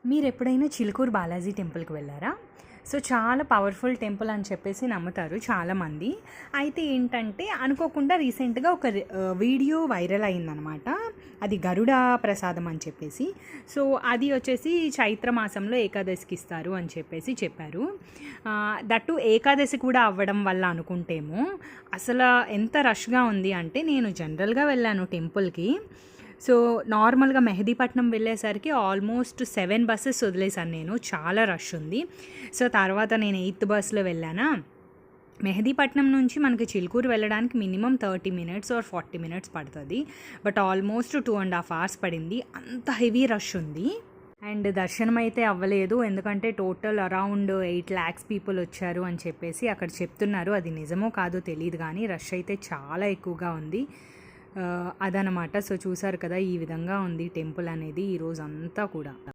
మీరెప్పుడైనా చిలుకూరు బాలాజీ టెంపుల్‌కి వెళ్లారా? సో, చాలా పవర్‌ఫుల్ టెంపుల్ అని చెప్పేసి నమ్ముతారు చాలామంది. అయితే ఏంటంటే, అనుకోకుండా రీసెంట్‌గా ఒక వీడియో వైరల్ అయిందనమాట. అది గరుడ ప్రసాదం అని చెప్పేసి. సో, అది వచ్చేసి చైత్ర మాసంలో ఏకాదశికి ఇస్తారు అని చెప్పేసి చెప్పారు. దట్టు ఏకాదశి కూడా అవ్వడం వల్ల అనుకుంటేమో, అసలు ఎంత రష్‌గా ఉంది అంటే, నేను జనరల్‌గా వెళ్ళాను టెంపుల్‌కి. సో, నార్మల్‌గా మెహదీపట్నం వెళ్ళేసరికి ఆల్మోస్ట్ 7 బసెస్ వదిలేసాను నేను. చాలా రష్ ఉంది. సో, తర్వాత నేను 8థ్ బస్‌లో వెళ్ళానా, మెహదీపట్నం నుంచి మనకి చిలుకూరు వెళ్ళడానికి మినిమమ్ 30 మినిట్స్ ఆర్ 40 మినిట్స్ పడుతుంది. బట్ ఆల్మోస్ట్ 2.5 అవర్స్ పడింది. అంత హెవీ రష్ ఉంది. అండ్ దర్శనం అయితే అవ్వలేదు. ఎందుకంటే టోటల్ అరౌండ్ 8 lakhs పీపుల్ వచ్చారు అని చెప్పేసి అక్కడ చెప్తున్నారు. అది నిజమో కాదో తెలీదు కానీ రష్ అయితే చాలా ఎక్కువగా ఉంది. అదనమాట. సో, చూసారు కదా, ఈ విధంగా ఉంది టెంపుల్ అనేది ఈరోజంతా కూడా.